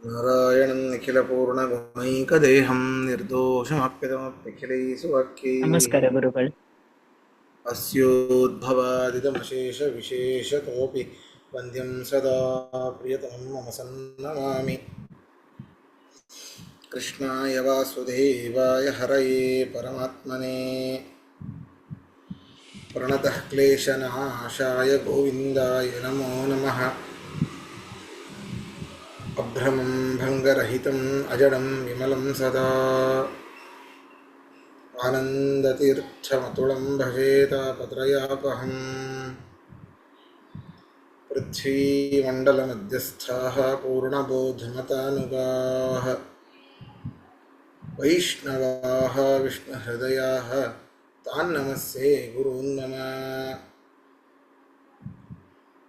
नारायणं निखिलपूर्णगुणैकदेहं निर्दोषमाप्यतमप्यखिलैः सुवाक्यैः ನಮಸ್ಕಾರ ಗುರುಗಳು. अस्योद्भवादितमशेषविशेषतोऽपि वन्द्यं सदा प्रियतमं मम सन्नमामि। कृष्णाय वासुदेवाय हरये परमात्मने प्रणतः क्लेशनाशाय गोविन्दाय नमो नमः। अभ्रमं भङ्गरहितम् अजडं विमलं सदा आनन्दतीर्थमतुलं भजेतापत्रयापहम्। पृथ्वीमण्डलमध्यस्थाः पूर्णबोधमतानुगाः वैष्णवाः विष्णुहृदयाः तान्नमस्ये गुरून् मम।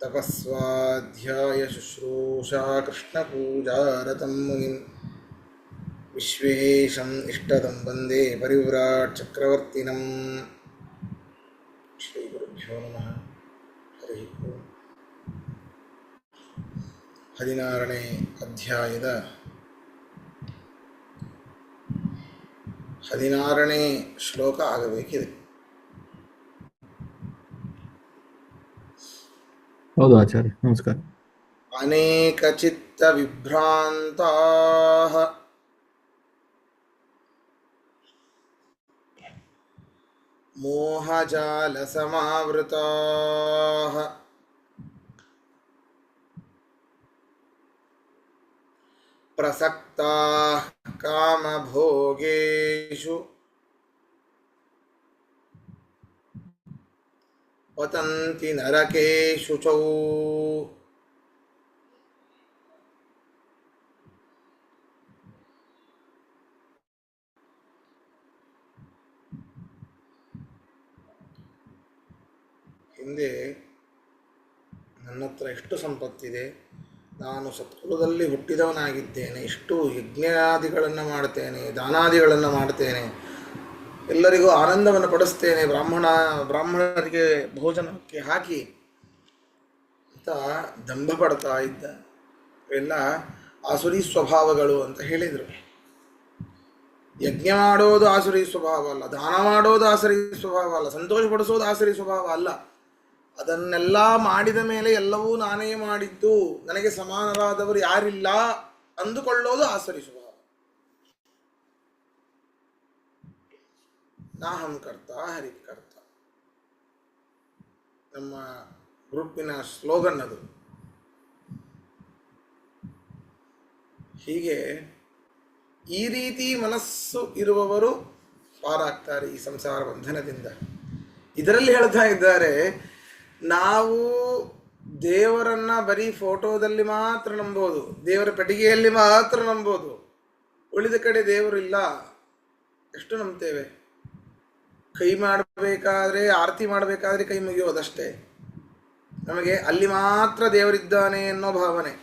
तपस्वाध्यायशुश्रूषा कृष्णपूजारतं मुनिम् विश्वेशम् इष्टदं वन्दे परिव्राट् चक्रवर्तिनम्। श्रीगुरुभ्यो नमः। हरि ओम्। 16ನೇ ಅಧ್ಯಾಯದ 16ನೇ ಶ್ಲೋಕ ಆಗಬೇಕಿದೆ. ಹೌದು ಆಚಾರ್ಯ, ನಮಸ್ಕಾರ. ಅನೇಕ ಚಿತ್ತ ವಿಭ್ರಾಂತಾಃ ಮೋಹಜಾಲ ಸಮಾವೃತಾಃ ಪ್ರಸಕ್ತಾಃ ಕಾಮಭೋಗೇಷು ಪತಂತಿ ನರಕೇಷು ಚೌ. ಹಿಂದೆ ನನ್ನ ಹತ್ರ ಎಷ್ಟು ಸಂಪತ್ತಿದೆ, ನಾನು ಸತ್ಕುಲದಲ್ಲಿ ಹುಟ್ಟಿದವನಾಗಿದ್ದೇನೆ, ಇಷ್ಟು ಯಜ್ಞಾದಿಗಳನ್ನು ಮಾಡ್ತೇನೆ, ದಾನಾದಿಗಳನ್ನು ಮಾಡ್ತೇನೆ, ಎಲ್ಲರಿಗೂ ಆನಂದವನ್ನು ಪಡಿಸ್ತೇನೆ, ಬ್ರಾಹ್ಮಣರಿಗೆ ಭೋಜನಕ್ಕೆ ಹಾಕಿ ಅಂತ ದಂಭ ಪಡ್ತಾ ಇದ್ದ. ಇವೆಲ್ಲ ಆಸುರಿ ಸ್ವಭಾವಗಳು ಅಂತ ಹೇಳಿದರು. ಯಜ್ಞ ಮಾಡೋದು ಆಸುರಿ ಸ್ವಭಾವ ಅಲ್ಲ, ದಾನ ಮಾಡೋದು ಆಸುರಿ ಸ್ವಭಾವ ಅಲ್ಲ, ಸಂತೋಷ ಪಡಿಸೋದು ಆಸುರಿ ಸ್ವಭಾವ ಅಲ್ಲ. ಅದನ್ನೆಲ್ಲ ಮಾಡಿದ ಮೇಲೆ ಎಲ್ಲವೂ ನಾನೇ ಮಾಡಿದ್ದು, ನನಗೆ ಸಮಾನರಾದವರು ಯಾರಿಲ್ಲ ಅಂದುಕೊಳ್ಳೋದು ಆಸುರಿ ಸ್ವಭಾವ. ನಾಹಂ ಕರ್ತ ಹರಿಕರ್ತ, ನಮ್ಮ ಗ್ರೂಪಿನ ಸ್ಲೋಗನ್ ಅದು. ಹೀಗೆ ಈ ರೀತಿ ಮನಸ್ಸು ಇರುವವರು ಪಾರಾಗ್ತಾರೆ ಈ ಸಂಸಾರ ಬಂಧನದಿಂದ. ಇದರಲ್ಲಿ ಹೇಳ್ತಾ ಇದ್ದಾರೆ, ನಾವು ದೇವರನ್ನ ಬರೀ ಫೋಟೋದಲ್ಲಿ ಮಾತ್ರ ನಂಬೋದು, ದೇವರ ಪೆಟ್ಟಿಗೆಯಲ್ಲಿ ಮಾತ್ರ ನಂಬೋದು, ಉಳಿದ ಕಡೆ ದೇವರು ಇಲ್ಲ. ಎಷ್ಟು ನಂಬ್ತೇವೆ? ಕೈ ಮಾಡಬೇಕಾದ್ರೆ, ಆರತಿ ಮಾಡಬೇಕಾದ್ರೆ ಕೈ ಮುಗಿಯೋದಷ್ಟೇ. ನಮಗೆ ಅಲ್ಲಿ ಮಾತ್ರ ದೇವರಿದ್ದಾನೆ ಅನ್ನೋ ಭಾವನೆ,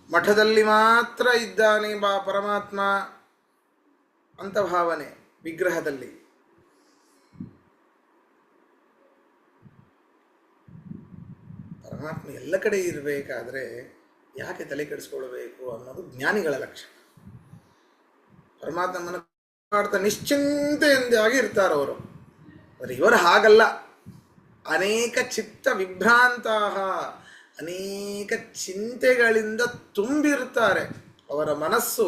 ಮಠದಲ್ಲಿ ಮಾತ್ರ ಇದ್ದಾನೆ ಪರಮಾತ್ಮ ಅಂತ ಭಾವನೆ, ವಿಗ್ರಹದಲ್ಲಿ. ಪರಮಾತ್ಮ ಎಲ್ಲ ಕಡೆ ಇರಬೇಕಾದ್ರೆ ಯಾಕೆ ತಲೆ ಕೆಡಿಸ್ಕೊಳ್ಬೇಕು ಅನ್ನೋದು ಜ್ಞಾನಿಗಳ ಲಕ್ಷಣ. ಪರಮಾತ್ಮನ ಮಾಡ್ತಾ ನಿಶ್ಚಿಂತೆಯಿಂದಾಗಿ ಇರ್ತಾರೆ ಅವರು. ಆದರೆ ಇವರು ಹಾಗಲ್ಲ. ಅನೇಕ ಚಿತ್ತ ವಿಭ್ರಾಂತಹ, ಅನೇಕ ಚಿಂತೆಗಳಿಂದ ತುಂಬಿರ್ತಾರೆ. ಅವರ ಮನಸ್ಸು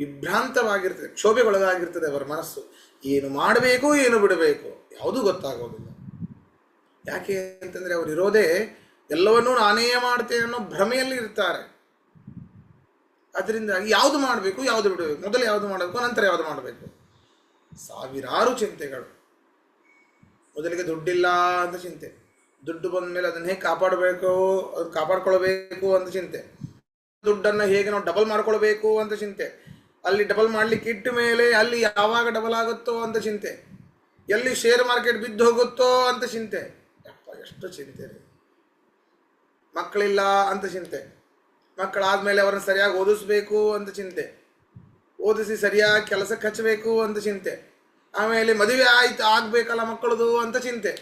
ವಿಭ್ರಾಂತವಾಗಿರ್ತದೆ, ಕ್ಷೋಭೆಗೊಳಗಾಗಿರ್ತದೆ ಅವರ ಮನಸ್ಸು. ಏನು ಮಾಡಬೇಕು, ಏನು ಬಿಡಬೇಕು ಯಾವುದೂ ಗೊತ್ತಾಗೋದಿಲ್ಲ. ಯಾಕೆ ಅಂತಂದರೆ ಅವರಿರೋದೇ ಎಲ್ಲವನ್ನೂ ನಾನೇ ಮಾಡ್ತೇನೆ ಅನ್ನೋ ಭ್ರಮೆಯಲ್ಲಿ ಇರ್ತಾರೆ. ಅದರಿಂದಾಗಿ ಯಾವುದು ಮಾಡಬೇಕು, ಯಾವುದು ಬಿಡಬೇಕು, ಮೊದಲು ಯಾವುದು ಮಾಡಬೇಕು, ನಂತರ ಯಾವುದು ಮಾಡಬೇಕು, ಸಾವಿರಾರು ಚಿಂತೆಗಳು. ಮೊದಲಿಗೆ ದುಡ್ಡಿಲ್ಲ ಅಂತ ಚಿಂತೆ, ದುಡ್ಡು ಬಂದ ಮೇಲೆ ಅದನ್ನು ಹೇಗೆ ಕಾಪಾಡಬೇಕು, ಅದನ್ನು ಕಾಪಾಡ್ಕೊಳ್ಬೇಕು ಅಂತ ಚಿಂತೆ, ದುಡ್ಡನ್ನು ಹೇಗೆ ನಾವು ಡಬಲ್ ಮಾಡ್ಕೊಳ್ಬೇಕು ಅಂತ ಚಿಂತೆ, ಅಲ್ಲಿ ಡಬಲ್ ಮಾಡಲಿಕ್ಕೆ ಇಟ್ಟ ಮೇಲೆ ಅಲ್ಲಿ ಯಾವಾಗ ಡಬಲ್ ಆಗುತ್ತೋ ಅಂತ ಚಿಂತೆ, ಎಲ್ಲಿ ಶೇರ್ ಮಾರ್ಕೆಟ್ ಬಿದ್ದು ಹೋಗುತ್ತೋ ಅಂತ ಚಿಂತೆ. ಅಪ್ಪ ಎಷ್ಟು ಚಿಂತೆ ರೀ. ಮಕ್ಕಳಿಲ್ಲ ಅಂತ ಚಿಂತೆ, ಮಕ್ಕಳಾದ್ಮೇಲೆ ಅವರನ್ನು ಸರಿಯಾಗಿ ಓದಿಸ್ಬೇಕು ಅಂತ ಚಿಂತೆ, ಓದಿಸಿ ಸರಿಯಾಗಿ ಕೆಲಸಕ್ಕೆ ಹಚ್ಚಬೇಕು ಅಂತ ಚಿಂತೆ, ಆಮೇಲೆ ಮದುವೆ ಆಯ್ತು ಆಗ್ಬೇಕಲ್ಲ ಮಕ್ಕಳದು ಅಂತ ಚಿಂತೆ,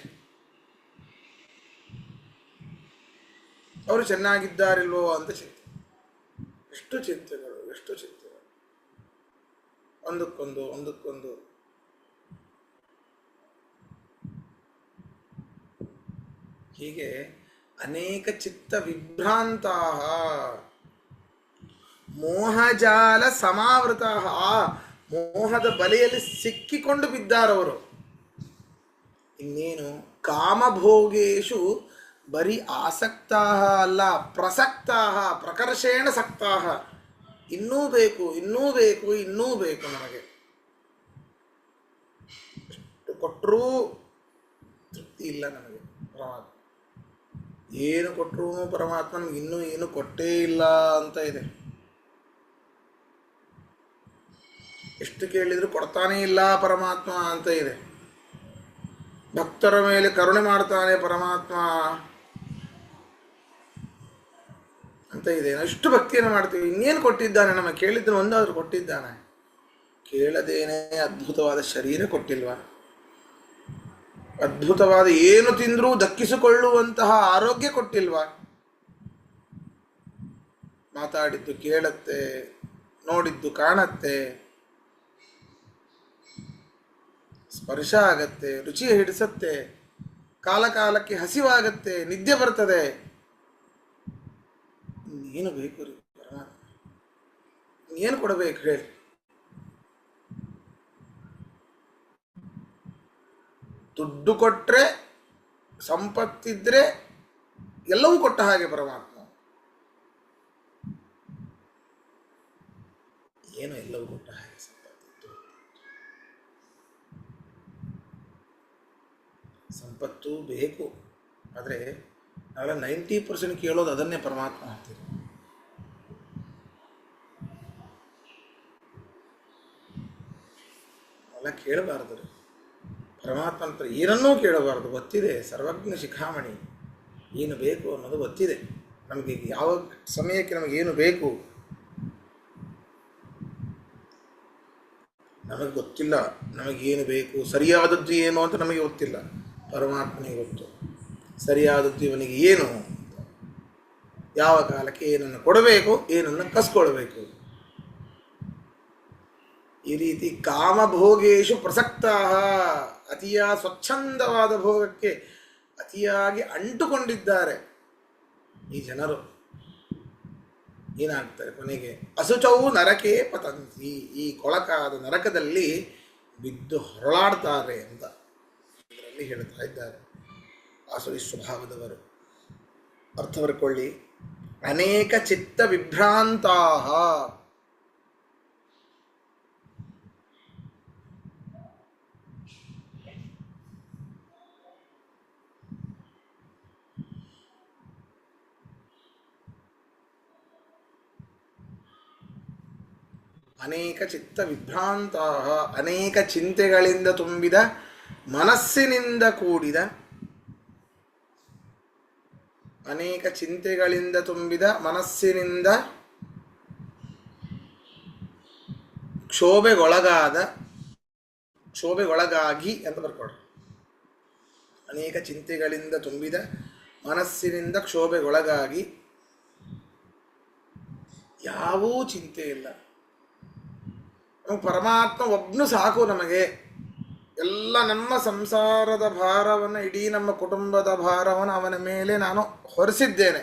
ಅವರು ಚೆನ್ನಾಗಿದ್ದಾರಿಲ್ವೋ ಅಂತ ಚಿಂತೆ. ಎಷ್ಟು ಚಿಂತೆಗಳು, ಎಷ್ಟು ಚಿಂತೆಗಳು, ಒಂದಕ್ಕೊಂದು. ಹೀಗೆ ಅನೇಕ ಚಿತ್ತ ವಿಭ್ರಾಂತ, ಮೋಹಜಾಲ ಸಮಾವೃತ, ಮೋಹದ ಬಲೆಯಲ್ಲಿ ಸಿಕ್ಕಿಕೊಂಡು ಬಿದ್ದಾರವರು. ಇನ್ನೇನು ಕಾಮಭೋಗೇಶು ಬರೀ ಆಸಕ್ತಾ ಅಲ್ಲ, ಪ್ರಸಕ್ತಾ, ಪ್ರಕರ್ಷೇಣ ಸಕ್ತಾ. ಇನ್ನೂ ಬೇಕು, ಇನ್ನೂ ಬೇಕು, ಇನ್ನೂ ಬೇಕು ನಮಗೆ. ಎಷ್ಟು ಕೊಟ್ಟರೂ ತೃಪ್ತಿ ಇಲ್ಲ ನಮಗೆ. ಪರಮಾತ್ಮ ಏನು ಕೊಟ್ಟರೂ ಪರಮಾತ್ಮ ನಮ್ಗೆ ಇನ್ನೂ ಏನು ಕೊಟ್ಟೇ ಇಲ್ಲ ಅಂತ ಇದೆ. ಎಷ್ಟು ಕೇಳಿದ್ರು ಕೊಡ್ತಾನೇ ಇಲ್ಲ ಪರಮಾತ್ಮ ಅಂತ ಇದೆ. ಭಕ್ತರ ಮೇಲೆ ಕರುಣೆ ಮಾಡ್ತಾನೆ ಪರಮಾತ್ಮ ಅಂತ ಇದೆ. ಎಷ್ಟು ಭಕ್ತಿಯನ್ನು ಮಾಡ್ತೀವಿ, ಇನ್ನೇನು ಕೊಟ್ಟಿದ್ದಾನೆ ನಮಗೆ? ಕೇಳಿದ್ದನ್ನು ಒಂದಾದರೂ ಕೊಟ್ಟಿದ್ದಾನೆ? ಕೇಳದೇನೆ ಅದ್ಭುತವಾದ ಶರೀರ ಕೊಟ್ಟಿಲ್ವಾ? ಅದ್ಭುತವಾದ ಏನು ತಿಂದರೂ ದಕ್ಕಿಸಿಕೊಳ್ಳುವಂತಹ ಆರೋಗ್ಯ ಕೊಟ್ಟಿಲ್ವಾ? ಮಾತಾಡಿದ್ದು ಕೇಳತ್ತೆ, ನೋಡಿದ್ದು ಕಾಣತ್ತೆ, ಸ್ಪರ್ಶ ಆಗತ್ತೆ, ರುಚಿ ಹಿಡಿಸತ್ತೆ, ಕಾಲಕ್ಕೆ ಹಸಿವಾಗತ್ತೆ, ನಿದ್ದೆ ಬರ್ತದೆ. ಇನ್ನೇನು ಬೇಕು ರೀ ಪರಮಾತ್ಮ? ಇನ್ನೇನು ಕೊಡಬೇಕು ಹೇಳಿ? ದುಡ್ಡು ಕೊಟ್ಟರೆ, ಸಂಪತ್ತಿದ್ರೆ ಎಲ್ಲವೂ ಕೊಟ್ಟ ಹಾಗೆ ಪರಮಾತ್ಮ. ಏನು ಎಲ್ಲವೂ ಕೊಟ್ಟ ಹಾಗೆ ಸಂಪತ್ತು ಬೇಕು. ಆದರೆ ನಾವೆಲ್ಲ 90% ಕೇಳೋದು ಅದನ್ನೇ ಪರಮಾತ್ಮ ಅಂತೀರಿ. ಅವೆಲ್ಲ ಕೇಳಬಾರ್ದು ರೀ. ಪರಮಾತ್ಮ ಅಂತ ಏನನ್ನೂ ಕೇಳಬಾರ್ದು. ಗೊತ್ತಿದೆ, ಸರ್ವಜ್ಞ ಶಿಖಾಮಣಿ, ಏನು ಬೇಕು ಅನ್ನೋದು ಗೊತ್ತಿದೆ ನಮಗೆ. ಯಾವ ಸಮಯಕ್ಕೆ ನಮಗೇನು ಬೇಕು ನಮಗೆ ಗೊತ್ತಿಲ್ಲ. ನಮಗೇನು ಬೇಕು, ಸರಿಯಾದದ್ದು ಏನು ಅಂತ ನಮಗೆ ಗೊತ್ತಿಲ್ಲ. ಪರಮಾತ್ಮನಿಗೆ ಗೊತ್ತು ಸರಿಯಾದದ್ದು ಇವನಿಗೆ ಏನು, ಯಾವ ಕಾಲಕ್ಕೆ ಏನನ್ನು ಕೊಡಬೇಕು, ಏನನ್ನು ಕಸ್ಕೊಳ್ಬೇಕು. ಈ ರೀತಿ ಕಾಮಭೋಗೇಶು ಪ್ರಸಕ್ತ, ಅತಿಯಾದ ಸ್ವಚ್ಛಂದವಾದ ಭೋಗಕ್ಕೆ ಅತಿಯಾಗಿ ಅಂಟುಕೊಂಡಿದ್ದಾರೆ ಈ ಜನರು. ಏನಾಗ್ತಾರೆ ಕೊನೆಗೆ? ಅಸುಚವು ನರಕೆ ಪತಂತಿ, ಈ ಕೊಳಕಾದ ನರಕದಲ್ಲಿ ಬಿದ್ದು ಹೊರಳಾಡ್ತಾರೆ ಅಂತ ಇದರಲ್ಲಿ ಹೇಳ್ತಾ ಇದ್ದಾರೆ ಆಸುರಿ ಸ್ವಭಾವದವರು. ಅರ್ಥ ಬರ್ಕೊಳ್ಳಿ. ಅನೇಕ ಚಿತ್ತ ವಿಭ್ರಾಂತಾ, ಅನೇಕ ಚಿತ್ತ ವಿಭ್ರಾಂತ, ಅನೇಕ ಚಿಂತೆಗಳಿಂದ ತುಂಬಿದ ಮನಸ್ಸಿನಿಂದ ಕೂಡಿದ, ಅನೇಕ ಚಿಂತೆಗಳಿಂದ ತುಂಬಿದ ಮನಸ್ಸಿನಿಂದ ಕ್ಷೋಭೆಗೊಳಗಾಗಿ ಅಂತ ಬರ್ಕೊಡ್ರಿ. ಅನೇಕ ಚಿಂತೆಗಳಿಂದ ತುಂಬಿದ ಮನಸ್ಸಿನಿಂದ ಕ್ಷೋಭೆಗೊಳಗಾಗಿ, ಯಾವೂ ಚಿಂತೆ ಇಲ್ಲ. ಪರಮಾತ್ಮ ಒಬ್ಬನು ಸಾಕು ನಮಗೆ. ಎಲ್ಲ ನಮ್ಮ ಸಂಸಾರದ ಭಾರವನ್ನು, ಇಡೀ ನಮ್ಮ ಕುಟುಂಬದ ಭಾರವನ್ನು ಅವನ ಮೇಲೆ ನಾನು ಹೊರಿಸಿದ್ದೇನೆ.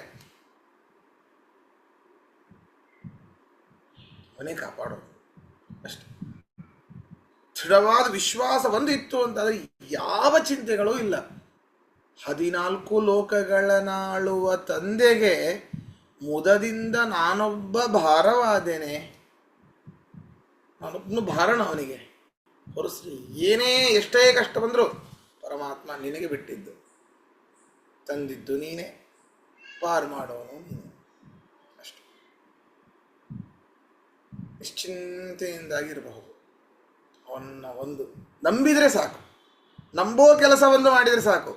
ಅವನೇ ಕಾಪಾಡೋದು ಅಷ್ಟೆ. ದೃಢವಾದ ವಿಶ್ವಾಸ ಒಂದು ಇತ್ತು ಅಂತಂದರೆ ಯಾವ ಚಿಂತೆಗಳೂ ಇಲ್ಲ. 14 ಲೋಕಗಳನ್ನಾಳುವ ತಂದೆಗೆ ಮುದದಿಂದ ನಾನೊಬ್ಬ ಭಾರವಾದೇನೆ. ನಾನೊಬ್ಬನು ಭಾರಣ ಅವನಿಗೆ ಹೊರಸ್ರಿ. ಏನೇ ಎಷ್ಟೇ ಕಷ್ಟ ಬಂದರೂ ಪರಮಾತ್ಮ ನಿನಗೆ ಬಿಟ್ಟಿದ್ದು, ತಂದಿದ್ದು ನೀನೇ, ಪಾರು ಮಾಡೋನು ನೀನು ಅಷ್ಟೆ. ನಿಶ್ಚಿಂತೆಯಿಂದಾಗಿರಬಹುದು. ಅವನ್ನ ಒಂದು ನಂಬಿದರೆ ಸಾಕು, ನಂಬೋ ಕೆಲಸವನ್ನು ಮಾಡಿದರೆ ಸಾಕು.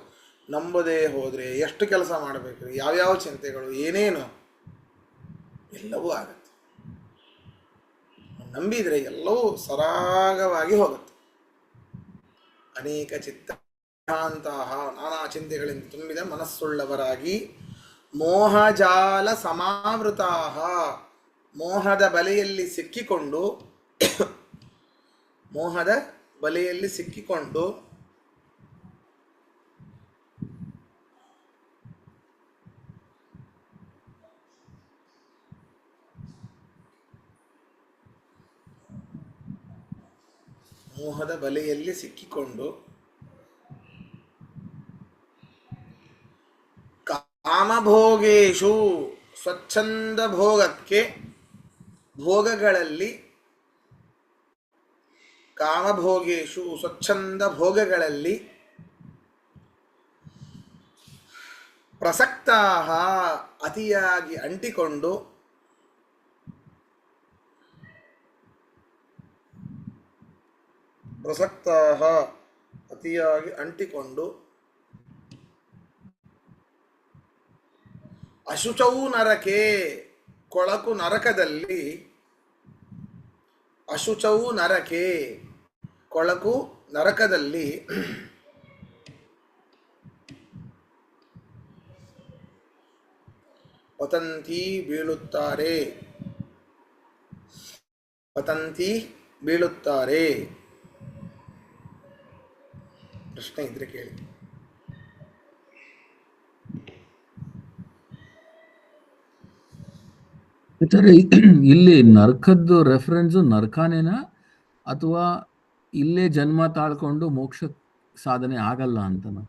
ನಂಬದೇ ಹೋದರೆ ಎಷ್ಟು ಕೆಲಸ ಮಾಡಬೇಕು, ಯಾವ್ಯಾವ ಚಿಂತೆಗಳು, ಏನೇನು ಎಲ್ಲವೂ ಆಗತ್ತೆ. ನಂಬಿದರೆ ಎಲ್ಲವೂ ಸರಾಗವಾಗಿ ಹೋಗುತ್ತೆ. ಅನೇಕ ಚಿತ್ತಾಂತಹ, ನಾನಾ ಚಿಂತೆಗಳಿಂದ ತುಂಬಿದ ಮನಸ್ಸುಳ್ಳವರಾಗಿ, ಮೋಹಜಾಲ ಸಮಾವೃತಾ, ಮೋಹದ ಬಲೆಯಲ್ಲಿ ಸಿಕ್ಕಿಕೊಂಡು ಮೋಹದ ಬಲೆಯಲ್ಲಿ ಸಿಕ್ಕಿಕೊಂಡು ಮೋಹದ ಬಲೆಯಲ್ಲಿ ಸಿಕ್ಕಿಕೊಂಡು ಕಾಮಭೋಗೇಶು ಸ್ವಚ್ಛಂದ ಭೋಗಕ್ಕೆ ಭೋಗಗಳಲ್ಲಿ ಕಾಮಭೋಗೇಶು ಸ್ವಚ್ಛಂದ ಭೋಗಗಳಲ್ಲಿ ಪ್ರಸಕ್ತಾಹ ಅತಿಯಾಗಿ ಅಂಟಿಕೊಂಡು ಪ್ರಸಕ್ತಾಹ ಅತಿಯಾಗಿ ಅಂಟಿಕೊಂಡು ಅಶುಚೌ ನರಕೆ ಕೊಳಕು ನರಕದಲ್ಲಿ ಅಶುಚೌ ನರಕೆ ಕೊಳಕು ನರಕದಲ್ಲಿ ಪತಂತಿ ಬೀಳುತ್ತಾರೆ ಪತಂತಿ ಬೀಳುತ್ತಾರೆ. ಪ್ರಶ್ನೆ ಇದ್ರೆ ಕೇಳಿ. ಆಚಾರ್ಯ, ಇಲ್ಲಿ ನರಕದ್ದು ರೆಫರೆನ್ಸ್ ನರಕಾನೇನಾ ಅಥವಾ ಇಲ್ಲೇ ಜನ್ಮ ತಾಳ್ಕೊಂಡು ಮೋಕ್ಷ ಸಾಧನೆ ಆಗಲ್ಲ ಅಂತನಾ?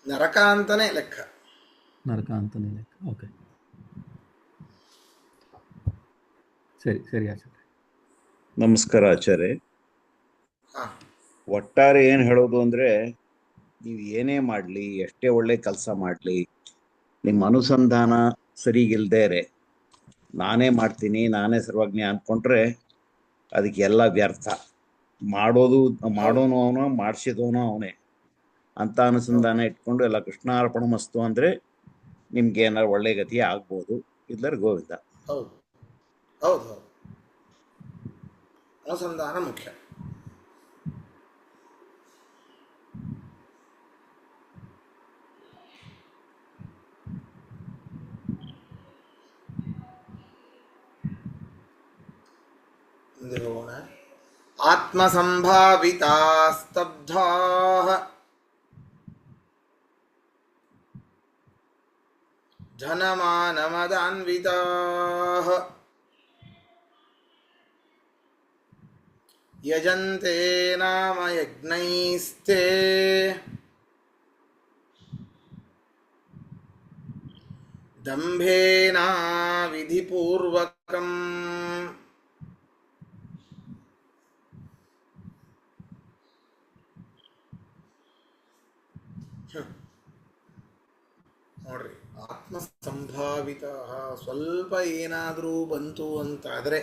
ನರಕ ಅಂತಾನೆ ಲೆಕ್ಕ. ನರಕ ಅಂತಾನೆ ಲೆಕ್ಕ. ಓಕೆ, ಸರಿ ಸರಿ ಆಚಾರ್ಯ. ನಮಸ್ಕಾರ ಆಚಾರ್ಯ. ಹಾ, ಒಟ್ಟಾರೆ ಏನು ಹೇಳೋದು ಅಂದರೆ, ನೀವು ಏನೇ ಮಾಡಲಿ, ಎಷ್ಟೇ ಒಳ್ಳೆ ಕೆಲಸ ಮಾಡಲಿ, ನಿಮ್ಮ ಅನುಸಂಧಾನ ಸರಿಗಿಲ್ದೇರೆ ನಾನೇ ಮಾಡ್ತೀನಿ, ನಾನೇ ಸರ್ವಜ್ಞ ಅಂದ್ಕೊಂಡ್ರೆ ಅದಕ್ಕೆ ಎಲ್ಲ ವ್ಯರ್ಥ. ಮಾಡೋನು ಅವನು, ಮಾಡಿಸಿದವನು ಅವನೇ ಅಂತ ಅನುಸಂಧಾನ ಇಟ್ಕೊಂಡು ಎಲ್ಲ ಕೃಷ್ಣಾರ್ಪಣ ಮಸ್ತು ಅಂದರೆ ನಿಮ್ಗೆ ಏನಾರು ಒಳ್ಳೆ ಗತಿ ಆಗ್ಬೋದು, ಇಲ್ಲರ ಗೋವಿಂದ. ಹೌದು ಹೌದು ಹೌದು, ಅನುಸಂಧಾನ ಮುಖ್ಯ. ಮುಂದೆ ಹೋಗೋಣ. ಆತ್ಮಸಂಭಾವಿತಾ ಸ್ತಬ್ಧಾ ಧನಮಾನಮದಾನ್ವಿತಾ ಯಜಂತೆ ನಾಮ ಯಜ್ಞೈಸ್ತೆ ದಂಭೇನ ವಿಧಿಪೂರ್ವಕಂ. ನೋಡ್ರಿ, ಆತ್ಮಸಂಭಾವಿತ ಸ್ವಲ್ಪ ಏನಾದರೂ ಬಂತು ಅಂತಾದರೆ,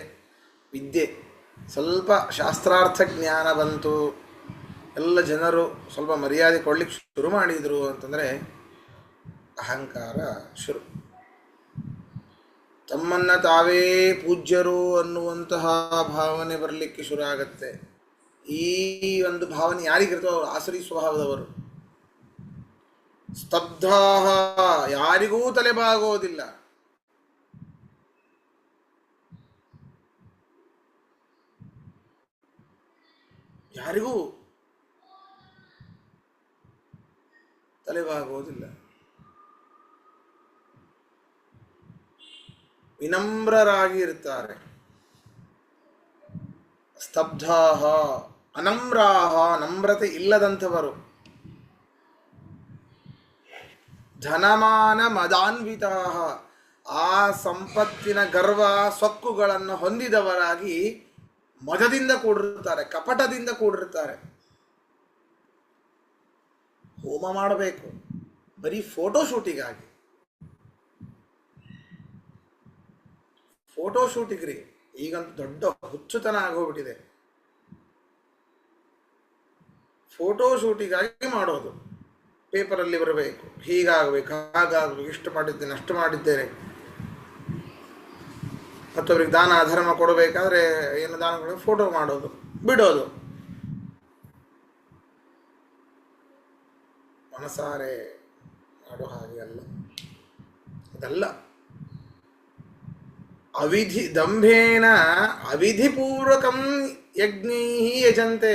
ವಿದ್ಯೆ ಸ್ವಲ್ಪ ಶಾಸ್ತ್ರಾರ್ಥ ಜ್ಞಾನ ಬಂತು, ಎಲ್ಲ ಜನರು ಸ್ವಲ್ಪ ಮರ್ಯಾದೆ ಕೊಡ್ಲಿಕ್ಕೆ ಶುರು ಮಾಡಿದರು ಅಂತಂದರೆ ಅಹಂಕಾರ ಶುರು. ತಮ್ಮನ್ನು ತಾವೇ ಪೂಜ್ಯರು ಅನ್ನುವಂತಹ ಭಾವನೆ ಬರಲಿಕ್ಕೆ ಶುರು ಆಗತ್ತೆ. ಈ ಒಂದು ಭಾವನೆ ಯಾರಿಗಿರ್ತೋ ಅವರು ಆಸರಿ ಸ್ವಭಾವದವರು. ಸ್ತಬ್ಧ, ಯಾರಿಗೂ ತಲೆಬಾಗೋದಿಲ್ಲ. ಯಾರಿಗೂ ತಲೆಬಾಗೋದಿಲ್ಲ. ವಿನಮ್ರರಾಗಿ ಇರ್ತಾರೆ. ಸ್ತಬ್ಧಾ, ಅನಮ್ರಾಹ, ನಮ್ರತೆ ಇಲ್ಲದಂಥವರು. ಧನಮಾನ ಮದಾನ್ವಿತಾ, ಆ ಸಂಪತ್ತಿನ ಗರ್ವ ಸೊಕ್ಕುಗಳನ್ನು ಹೊಂದಿದವರಾಗಿ ಮದದಿಂದ ಕೂಡಿರ್ತಾರೆ, ಕಪಟದಿಂದ ಕೂಡಿರ್ತಾರೆ. ಹೋಮ ಮಾಡಬೇಕು ಬರೀ ಫೋಟೋಶೂಟಿಗಾಗಿ. ಫೋಟೋಶೂಟಿಗ್ರಿ ಈಗಂತೂ ದೊಡ್ಡ ಹುಚ್ಚುತನ ಆಗೋಗ್ಬಿಟ್ಟಿದೆ. ಫೋಟೋಶೂಟಿಗಾಗಿ ಮಾಡೋದು, ಪೇಪರಲ್ಲಿ ಬರಬೇಕು, ಹೀಗಾಗಬೇಕು, ಹಾಗಾಗಬೇಕು, ಇಷ್ಟು ಮಾಡಿದ್ದೇನೆ, ಅಷ್ಟು ಮಾಡಿದ್ದೇನೆ. ಮತ್ತೊಬ್ಬರಿಗೆ ದಾನ ಧರ್ಮ ಕೊಡಬೇಕಾದ್ರೆ ಏನು ದಾನ ಕೊಡಬೇಕು, ಫೋಟೋ ಮಾಡೋದು, ಬಿಡೋದು. ಮನಸಾರೆ ಮಾಡೋ ಹಾಗೆ ಅಲ್ಲ, ಅದಲ್ಲ. ಅವಿಧಿ ದಂಭೇನ ಅವಿಧಿಪೂರ್ವಕಂ ಯಜ್ಞೈ ಯಜಂತೆ.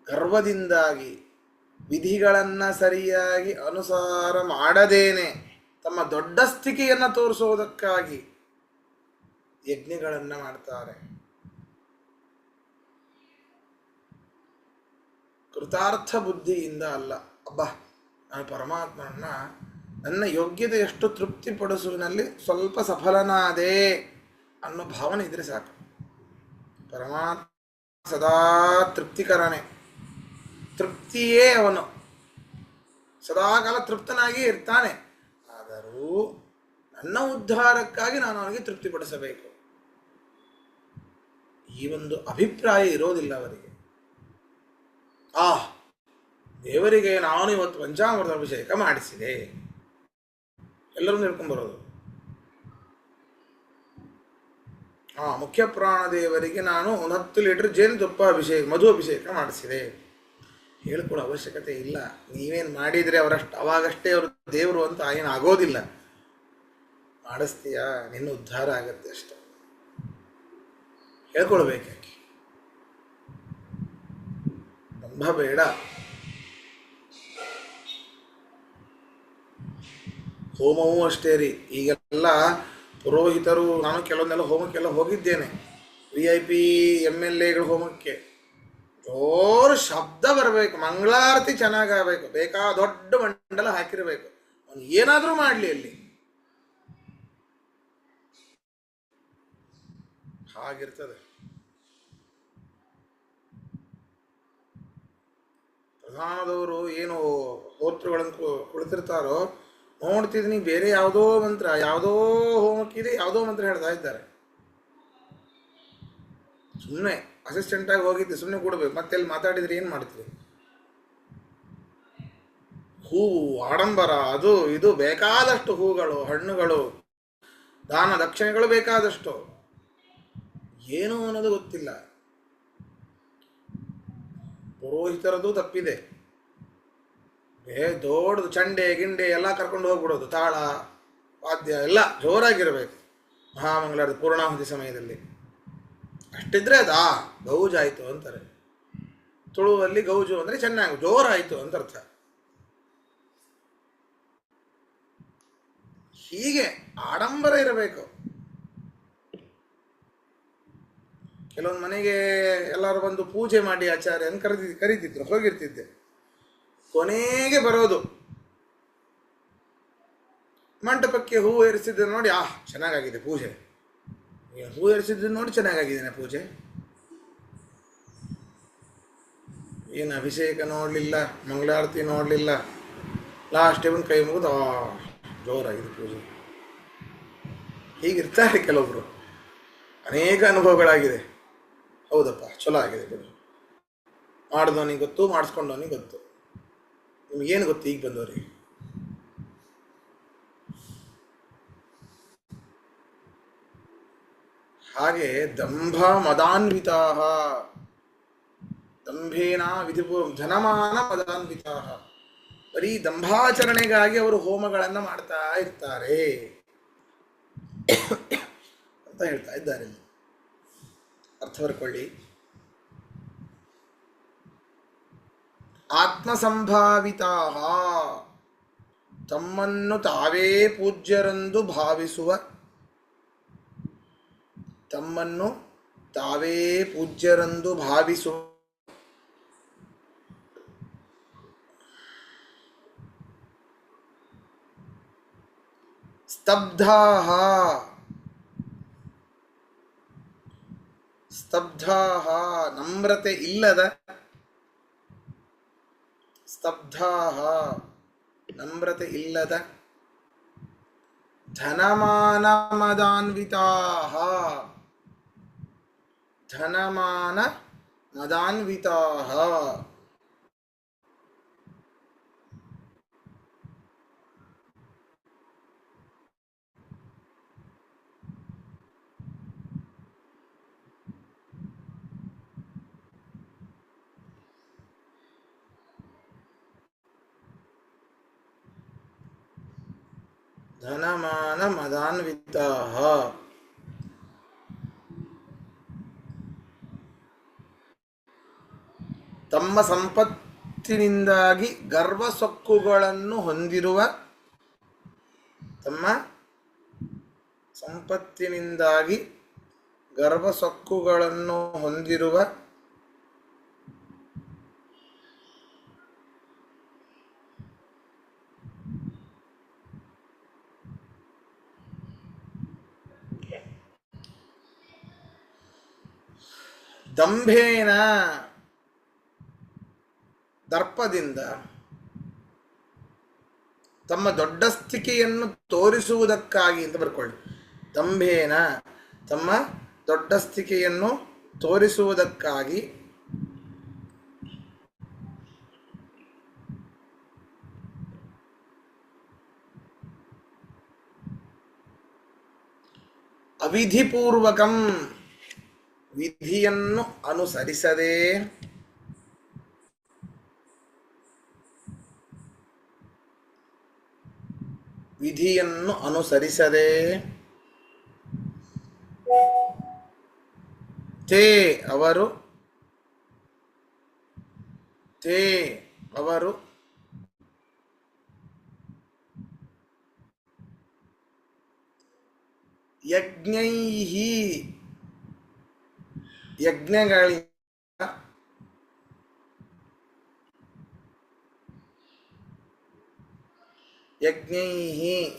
ಗರ್ವದಿಂದಾಗಿ ವಿಧಿಗಳನ್ನು ಸರಿಯಾಗಿ ಅನುಸಾರ ಮಾಡದೇನೆ ತಮ್ಮ ದೊಡ್ಡ ಸ್ಥಿತಿಯನ್ನು ತೋರಿಸೋದಕ್ಕಾಗಿ ಯಜ್ಞಗಳನ್ನು ಮಾಡ್ತಾರೆ. ಕೃತಾರ್ಥ ಬುದ್ಧಿಯಿಂದ ಅಲ್ಲ. ಅಬ್ಬಾ, ನಾನು ಪರಮಾತ್ಮನನ್ನ ನನ್ನ ಯೋಗ್ಯತೆಯಷ್ಟು ತೃಪ್ತಿಪಡಿಸುವಿನಲ್ಲಿ ಸ್ವಲ್ಪ ಸಫಲನಾದೆ ಅನ್ನೋ ಭಾವನೆ ಇದ್ರೆ ಸಾಕು. ಪರಮಾತ್ಮ ಸದಾ ತೃಪ್ತಿಕರನೇ, ತೃಪ್ತಿಯೇ ಅವನು, ಸದಾಕಾಲ ತೃಪ್ತನಾಗಿ ಇರ್ತಾನೆ. ಆದರೂ ನನ್ನ ಉದ್ಧಾರಕ್ಕಾಗಿ ನಾನು ಅವನಿಗೆ ತೃಪ್ತಿಪಡಿಸಬೇಕು, ಈ ಒಂದು ಅಭಿಪ್ರಾಯ ಇರೋದಿಲ್ಲ ಅವರಿಗೆ. ದೇವರಿಗೆ ನಾನು ಇವತ್ತು ಪಂಚಾಮೃತ ಅಭಿಷೇಕ ಮಾಡಿಸಿದೆ, ಎಲ್ಲರೂ ಹೇಳ್ಕೊಂಡ್ಬರೋದು. ಮುಖ್ಯ ಪ್ರಾಣ ದೇವರಿಗೆ ನಾನು 10 ಲೀಟರ್ ಜೇನುತುಪ್ಪ ಮಧು ಅಭಿಷೇಕ ಮಾಡಿಸಿದೆ, ಹೇಳ್ಕೊಳ್ಳೋ ಅವಶ್ಯಕತೆ ಇಲ್ಲ. ನೀವೇನು ಮಾಡಿದರೆ ಅವಾಗಷ್ಟೇ ಅವರು ದೇವರು ಅಂತ ಏನು ಆಗೋದಿಲ್ಲ. ಮಾಡಿಸ್ತೀಯಾ, ನಿನ್ನ ಉದ್ಧಾರ ಆಗತ್ತೆ ಅಷ್ಟೆ, ಹೇಳ್ಕೊಳ್ಬೇಕಾಗಿ. ದಂಭ ಬೇಡ. ಹೋಮವೂ ಅಷ್ಟೇ ರೀ. ಈಗೆಲ್ಲ ಪುರೋಹಿತರು, ನಾನು ಕೆಲವೊಂದೆಲ್ಲ ಹೋಮಕ್ಕೆಲ್ಲ ಹೋಗಿದ್ದೇನೆ, VIP MLAಗಳ ಹೋಮಕ್ಕೆ. ಜೋರು ಶಬ್ದ ಬರಬೇಕು, ಮಂಗಳಾರತಿ ಚೆನ್ನಾಗಬೇಕು, ದೊಡ್ಡ ಮಂಡಲ ಹಾಕಿರಬೇಕು. ಅವನು ಏನಾದರೂ ಮಾಡಲಿ ಅಲ್ಲಿ, ಹಾಗಿರ್ತದೆ. ಪ್ರಧಾನದವರು ಏನು ಹೋತೃಗಳನ್ನು ಕುಳಿತಿರ್ತಾರೋ ನೋಡ್ತಿದ್ದೀನಿ, ಬೇರೆ ಯಾವುದೋ ಮಂತ್ರ, ಯಾವುದೋ ಹೋಮಕ್ಕಿದೆ, ಯಾವುದೋ ಮಂತ್ರ ಹೇಳ್ತಾ ಇದ್ದಾರೆ. ಸುಮ್ಮನೆ ಅಸಿಸ್ಟೆಂಟಾಗಿ ಹೋಗಿದ್ದೆ, ಸುಮ್ಮನೆ ಕೊಡಬೇಕು. ಮತ್ತೆ ಅಲ್ಲಿ ಮಾತಾಡಿದ್ರೆ ಏನು ಮಾಡ್ತೀರಿ? ಹೂವು, ಆಡಂಬರ, ಅದು ಇದು ಬೇಕಾದಷ್ಟು ಹೂಗಳು, ಹಣ್ಣುಗಳು, ದಾನ ದಕ್ಷಿಣೆಗಳು ಬೇಕಾದಷ್ಟು. ಏನು ಅನ್ನೋದು ಗೊತ್ತಿಲ್ಲ. ಪುರೋಹಿತರದು ತಪ್ಪಿದೆ. ದೊಡ್ಡದು ಚಂಡೆ ಗಿಂಡೆ ಎಲ್ಲ ಕರ್ಕೊಂಡು ಹೋಗ್ಬಿಡೋದು, ತಾಳ ವಾದ್ಯ ಎಲ್ಲ ಜೋರಾಗಿರಬೇಕು. ಮಹಾಮಂಗಳಾರತಿ ಪೂರ್ಣಾಹುತಿ ಸಮಯದಲ್ಲಿ ಅಷ್ಟಿದ್ರೆ ಅದಾ ಗೌಜಾಯಿತು ಅಂತಾರೆ. ತುಳುವಲ್ಲಿ ಗೌಜು ಅಂದರೆ ಚೆನ್ನಾಗಿ ಜೋರಾಯಿತು ಅಂತ ಅರ್ಥ. ಹೀಗೆ ಆಡಂಬರ ಇರಬೇಕು. ಕೆಲವೊಂದು ಮನೆಗೆ ಎಲ್ಲರೂ ಬಂದು ಪೂಜೆ ಮಾಡಿ ಆಚಾರ್ಯ ಅಂತ ಕರೀತಿದ್ರು, ಹೋಗಿರ್ತಿದ್ದೆ. ಕೊನೆಗೆ ಬರೋದು ಮಂಟಪಕ್ಕೆ ಹೂ ಏರಿಸಿದ್ದು ನೋಡಿ, ಚೆನ್ನಾಗಾಗಿದೆ ಪೂಜೆ. ಹೂ ಏರಿಸಿದ್ದು ನೋಡಿ ಚೆನ್ನಾಗಾಗಿದ್ದೇನೆ ಪೂಜೆ. ಏನು ಅಭಿಷೇಕ ನೋಡಲಿಲ್ಲ, ಮಂಗಳಾರತಿ ನೋಡಲಿಲ್ಲ, ಲಾಸ್ಟ್ ಒಂದು ಕೈ ಮುಗಿದು ಜೋರಾಗಿದೆ ಪೂಜೆ. ಹೀಗಿರ್ತಾರೆ ಕೆಲವೊಬ್ರು. ಅನೇಕ ಅನುಭವಗಳಾಗಿದೆ. ಹೌದಪ್ಪ, ಚಲೋ ಆಗಿದೆ ಬಿಡು, ಮಾಡಿದವನಿಗೆ ಗೊತ್ತು, ಮಾಡಿಸ್ಕೊಂಡವನಿಗೆ ಗೊತ್ತು. ನಿಮಗೇನು ಗೊತ್ತು ಈಗ ಬಂದವರಿಗೆ? ಹಾಗೆ ದಂಭ ಮದಾನ್ವಿತಾ, ದಂಭೇನ ಧನಮಾನ ಮದಾನ್ವಿತಾ, ಬರೀ ದಂಭಾಚರಣೆಗಾಗಿ ಅವರು ಹೋಮಗಳನ್ನು ಮಾಡ್ತಾ ಇರ್ತಾರೆ ಅಂತ ಹೇಳ್ತಾ ಇದ್ದಾರೆ. ಅರ್ಥ ಬರ್ಕೊಳ್ಳಿ. ಆತ್ಮಸಂಭಾವಿತಾ, ತಮ್ಮನ್ನು ತಾವೇ ಪೂಜ್ಯರೆಂದು ಭಾವಿಸುವ, ತಮ್ಮನ್ನು ತಾವೇ ಪೂಜ್ಯರೆಂದು ಭಾವಿಸುವ ಸ್ತಬ್ಧಾಃ, ಸ್ತಬ್ಧಾಃ ನಮ್ರತೆ ಇಲ್ಲದ, ಸ್ತಬ್ಧಾಃ ನಮ್ರತೆ ಇಲ್ಲದ, ಧನಮಾನ ಮದಾನ್ವಿತಾಃ, ಧನಮಾನ ಮದಾನ್ವಿತಾಃ, ಧನಮಾನ ಮದಾನ್ವಿತಾಃ ತಮ್ಮ ಸಂಪತ್ತಿನಿಂದಾಗಿ ಗರ್ವ ಸೊಕ್ಕುಗಳನ್ನು ಹೊಂದಿರುವ, ತಮ್ಮ ಸಂಪತ್ತಿನಿಂದಾಗಿ ಗರ್ವ ಸೊಕ್ಕುಗಳನ್ನು ಹೊಂದಿರುವ ದಂಭೇನ ದರ್ಪದಿಂದ ತಮ್ಮ ದೊಡ್ಡಸ್ತಿಕೆಯನ್ನು ತೋರಿಸುವುದಕ್ಕಾಗಿ ಅಂತ ಬರ್ಕೊಳ್ಳಿ. ದಂಭೇನ ತಮ್ಮ ದೊಡ್ಡಸ್ತಿಕೆಯನ್ನು ತೋರಿಸುವುದಕ್ಕಾಗಿ ಅವಿಧಿಪೂರ್ವಕಂ ವಿಧಿಯನ್ನು ಅನುಸರಿಸದೆ ವಿಧಿಯನ್ನು ಅನುಸರಿಸದೆ ತೇ ಅವರು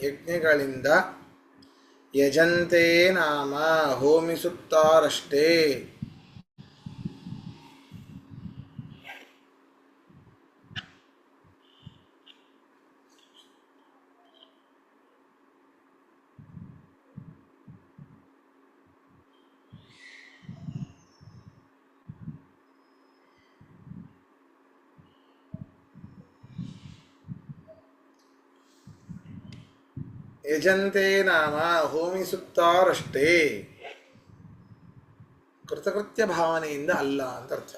ಯಜ್ಞಗಳಿಂದ ಯಜಂತೆ ನಾಮ ಹೋಮಿಸುತ್ತಾರಷ್ಟೇ. ಯಜಂತೆ ನಾಮ ಹೋಮಿಸುತ್ತಾರಷ್ಟೇ, ಕೃತಕೃತ್ಯ ಭಾವನೆಯಿಂದ ಅಲ್ಲ ಅಂತ ಅರ್ಥ.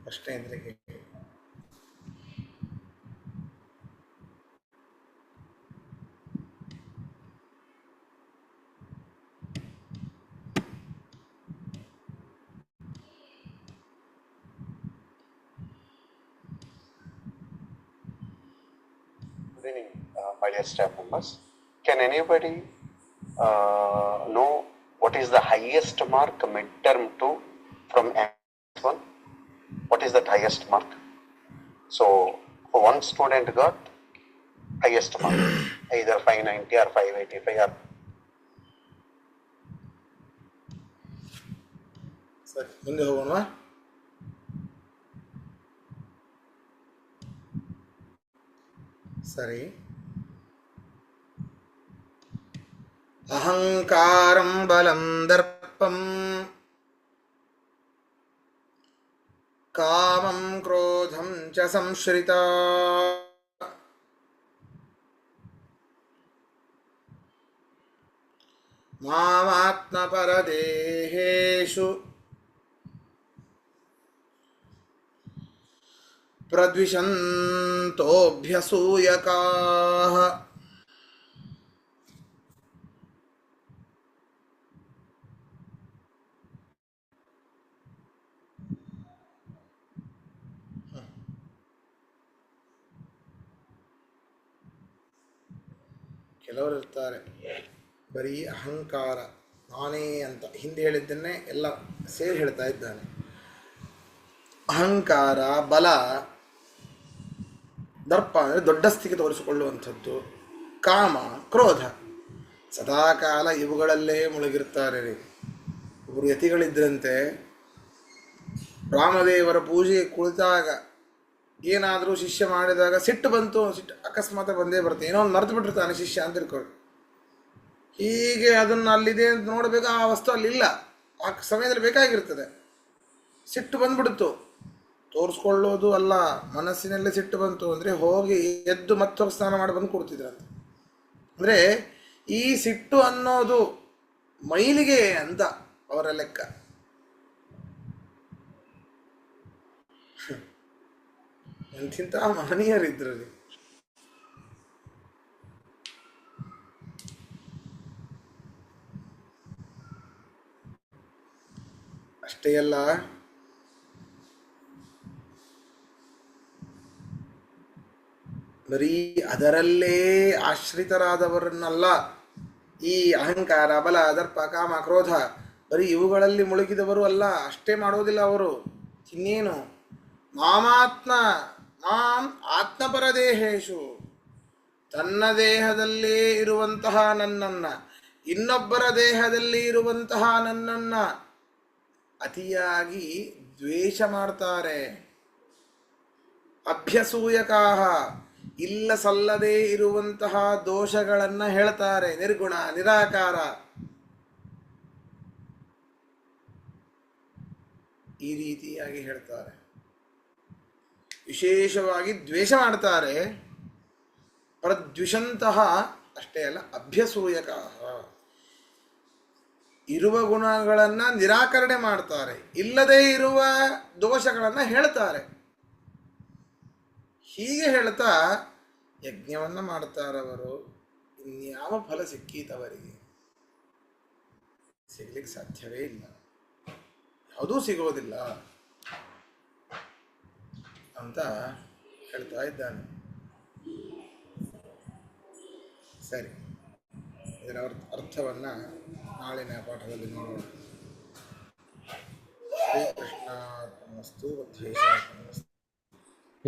ಪ್ರಶ್ನೆ ಇದ್ರೆ ಕೇಳಿ. Good evening, my dear staff members. Can anybody know what is the highest mark midterm 2 from M1? What is that highest mark? So, one student got highest mark, either 590 or 585 or. ಸರಿ, ಮುಂದೆ ಹೋಗೋಣ. ಸರಿ. ಅಹಂಕಾರಂ ಬಲಂ ದರ್ಪಂ ಕಾಮಂ ಕ್ರೋಧಂ ಚ ಸಂಶ್ರಿತಾ ಮಾಮಾತ್ಮಪರದೇಹೇಷು ಪ್ರದ್ವಿಷಂತೋಭ್ಯಸೂಯಕಾಃ. ಕೆಲವರು ಇರ್ತಾರೆ ಬರೀ ಅಹಂಕಾರ ನಾನೇ ಅಂತ ಹಿಂದೆ ಹೇಳಿದ್ದನ್ನೇ ಎಲ್ಲ ಸೇರಿ ಹೇಳ್ತಾ ಇದ್ದಾನೆ. ಅಹಂಕಾರ, ಬಲ, ದರ್ಪ ಅಂದರೆ ದೊಡ್ಡ ಸ್ಥಿತಿ ತೋರಿಸಿಕೊಳ್ಳುವಂಥದ್ದು, ಕಾಮ, ಕ್ರೋಧ, ಸದಾಕಾಲ ಇವುಗಳಲ್ಲೇ ಮುಳುಗಿರ್ತಾರೆ. ಒಬ್ಬರು ಯತಿಗಳಿದ್ದಂತೆ ರಾಮದೇವರ ಪೂಜೆಗೆ ಕುಳಿತಾಗ ಏನಾದರೂ ಶಿಷ್ಯ ಮಾಡಿದಾಗ ಸಿಟ್ಟು ಬಂತು, ಸಿಟ್ಟು ಅಕಸ್ಮಾತ್ ಬಂದೇ ಬರುತ್ತೆ, ಏನೋ ಒಂದು ಮರೆತು ಬಿಟ್ಟಿರ್ತಾನೆ ಶಿಷ್ಯ ಅಂತ ತಿಳ್ಕೊಳ್ಳಿ. ಹೀಗೆ ಅದನ್ನು ಅಲ್ಲಿದೆ ಅಂತ ನೋಡಬೇಕು, ಆ ವಸ್ತು ಅಲ್ಲಿಲ್ಲ, ಆ ಸಮಯದಲ್ಲಿ ಬೇಕಾಗಿರ್ತದೆ. ಸಿಟ್ಟು ಬಂದ್ಬಿಡ್ತು, ತೋರಿಸ್ಕೊಳ್ಳೋದು ಅಲ್ಲ. ಮನಸ್ಸಿನಲ್ಲೇ ಸಿಟ್ಟು ಬಂತು ಅಂದರೆ ಹೋಗಿ ಎದ್ದು ಮತ್ತೊಬ್ಬ ಸ್ನಾನ ಮಾಡಿ ಬಂದು ಕೊಡ್ತಿದ್ರಂತೆ. ಅಂದರೆ ಈ ಸಿಟ್ಟು ಅನ್ನೋದು ಮೈಲಿಗೆ ಅಂತ ಅವರ ಲೆಕ್ಕ. ಎಂತಿಂತ ಮಹನೀಯರಿದ್ರಲ್ಲಿ. ಅಷ್ಟೇ ಅಲ್ಲ, ಬರೀ ಅದರಲ್ಲೇ ಆಶ್ರಿತರಾದವರನ್ನಲ್ಲ, ಈ ಅಹಂಕಾರ, ಬಲ, ದರ್ಪ, ಕಾಮ, ಕ್ರೋಧ ಬರೀ ಇವುಗಳಲ್ಲಿ ಮುಳುಗಿದವರು ಅಲ್ಲ. ಅಷ್ಟೇ ಮಾಡೋದಿಲ್ಲ ಅವರು. ಇನ್ನೇನು, ಮಾಮಾತ್ಮ ಮಾಂ ಆತ್ಮಪರದೇಹೇಶು, ತನ್ನ ದೇಹದಲ್ಲೇ ಇರುವಂತಹ ನನ್ನನ್ನ ಇನ್ನೊಬ್ಬರ ದೇಹದಲ್ಲಿ ಇರುವಂತಹ ನನ್ನನ್ನ ಅತಿಯಾಗಿ ದ್ವೇಷ ಮಾಡ್ತಾರೆ. ಅಭ್ಯಸೂಯಕಾಹ, ಇಲ್ಲ ಸಲ್ಲದೇ ಇರುವಂತಹ ದೋಷಗಳನ್ನು ಹೇಳ್ತಾರೆ. ನಿರ್ಗುಣ, ನಿರಾಕಾರ, ಈ ರೀತಿಯಾಗಿ ಹೇಳ್ತಾರೆ. ವಿಶೇಷವಾಗಿ ದ್ವೇಷ ಮಾಡ್ತಾರೆ. ಪ್ರದ್ವಿಷಂತಹ ಅಷ್ಟೇ ಅಲ್ಲ, ಅಭ್ಯಸೂಯಕಾಹ, ಇರುವ ಗುಣಗಳನ್ನು ನಿರಾಕರಣೆ ಮಾಡ್ತಾರೆ, ಇಲ್ಲದೇ ಇರುವ ದೋಷಗಳನ್ನು ಹೇಳ್ತಾರೆ. ಹೀಗೆ ಹೇಳ್ತಾ ಯಜ್ಞವನ್ನು ಮಾಡ್ತಾರವರು. ಇನ್ಯಾವ ಫಲ ಸಿಕ್ಕೀತವರಿಗೆ? ಸಿಗ್ಲಿಕ್ಕೆ ಸಾಧ್ಯವೇ ಇಲ್ಲ, ಯಾವುದೂ ಸಿಗೋದಿಲ್ಲ ಅಂತ ಹೇಳ್ತಾ ಇದ್ದಾನೆ. ಸರಿ, ಇದರ ಅರ್ಥವನ್ನು ನಾಳಿನ ಪಾಠದಲ್ಲಿ ನೋಡೋಣ. ಶ್ರೀಕೃಷ್ಣ ನಮಸ್ತು.